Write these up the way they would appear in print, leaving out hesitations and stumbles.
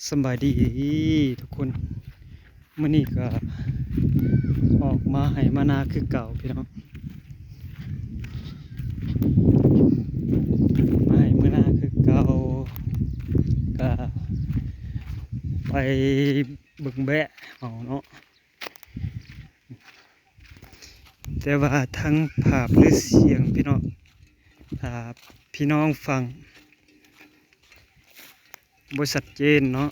สบายดีทุกคนมื้อนี้ก็ออกมาให้มานาคือเก่าพี่น้องมาให้มานาคือเก่าก็ไปเบิ่งแบะเอาเนาะแต่ว่าทั้งภาพหรือเสียงพี่น้องถ้าพี่น้องฟังบ่ชัดเจนเนาะ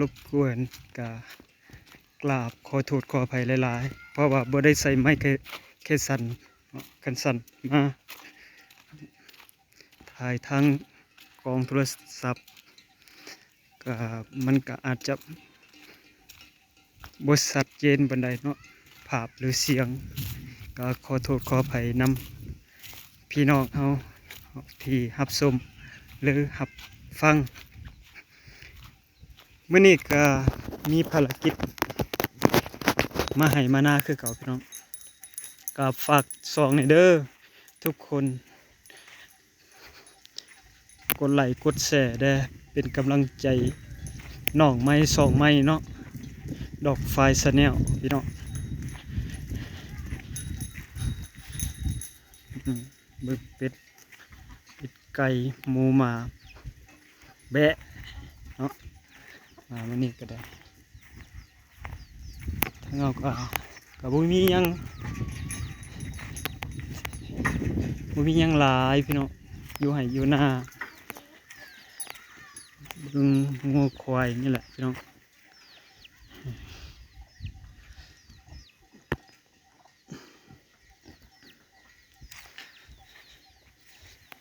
รบกวนก็กราบขอโทษขออภัยหลายๆเพราะว่าบ่ได้ใส่ไมค์แค่สั่นเนาะกันสั่นมาถ่ายทั้งกล้องโทรศัพท์ก็มันก็อาจจะบ่ชัดเจนปานใดเนาะภาพหรือเสียงก็ขอโทษขออภัยนำพี่น้องเฮาที่รับชมหรือรับฟังมื้อนี้ก็มีภารกิจมาให้มานาคือเก่าพี่น้องก็ฝากซองในเด้อทุกคนกดไลค์กดแชร์ได้เป็นกำลังใจน้องไม้สองไม้เนาะดอกไฟชาแนลพี่น้องเบิกเป็ดไก่หมูหมาแบะเนาะมาวันนี้ก็ได้ทั้งเอาก็บ่มีหยังหลายพี่น้องอยู่ให้อยู่หน้าบึงงัวควายนี่แหละพี่น้อง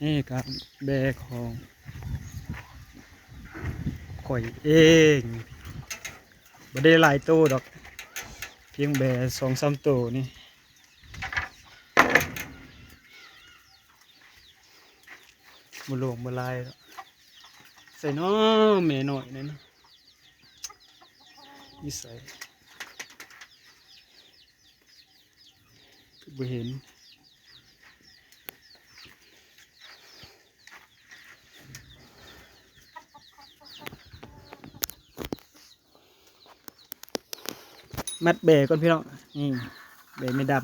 นี่ครับแบะของข่อยเองบ่ได้หลายโตดอกเพียงแบะ2-3 โตนี่บ่หลวงบ่ลายดอกใส่น้อแม่น้อยนั่นนะนี่ใส่บ่เห็นมัดแบะก่อนพี่น้องนี่แบะไม่ดำ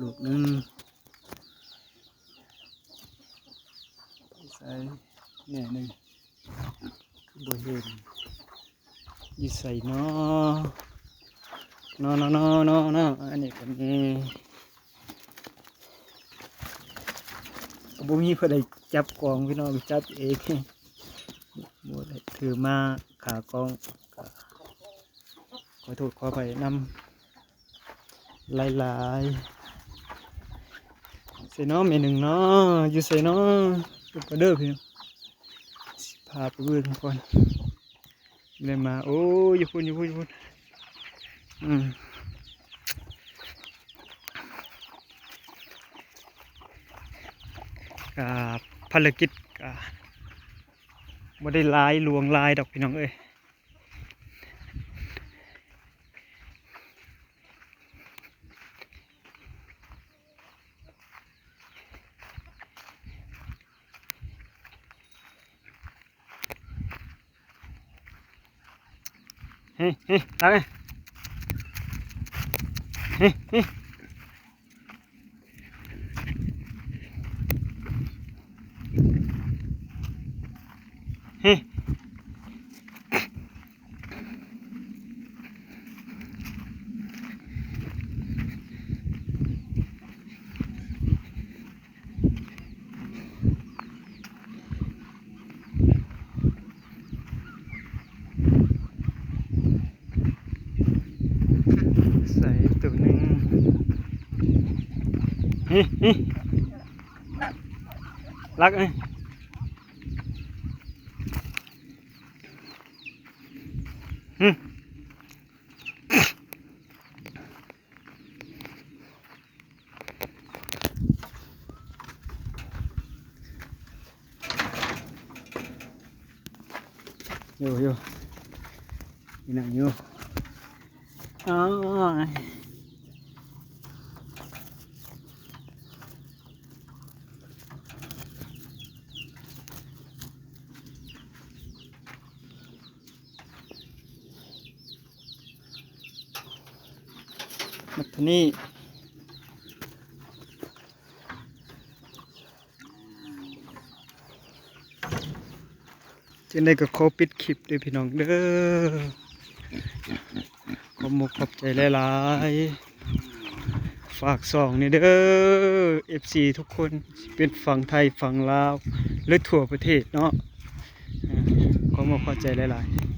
ลูกนึงใส่แน่นึงบ่เห็นยี่ใส่เนาะเนาะอันนี้ก็มีบ่มีเพื่อได้จับกองพี่น้องจับเองบ่ได้ถือมาขากองก็ขอโทษขออภัยนำหลายใส่เนาะแม่หนึ่งเนาะอยู่ใส่เนาะก็เด้อพี่พาไปเบิ่งก่อนเลยมาโอ้อยู่พุ่นกับภารกิจบ่ได้ลายลวงลายดอกพี่น้องเอ้ยเฮ้ตักเฮ้เฮ้ใส่ตัวหนึ่งรักอยู่นี่นั่งอยู่อ๋อ มัทนี่จึงได้ก็ขอปิดคลิปด้วยพี่น้องเด้อขอขอบใจหลายๆฝากส่องนี่เด้อ FC ทุกคนเป็นฝั่งไทยฝั่งลาวหรือทั่วประเทศเนาะขอขอบใจหลายๆ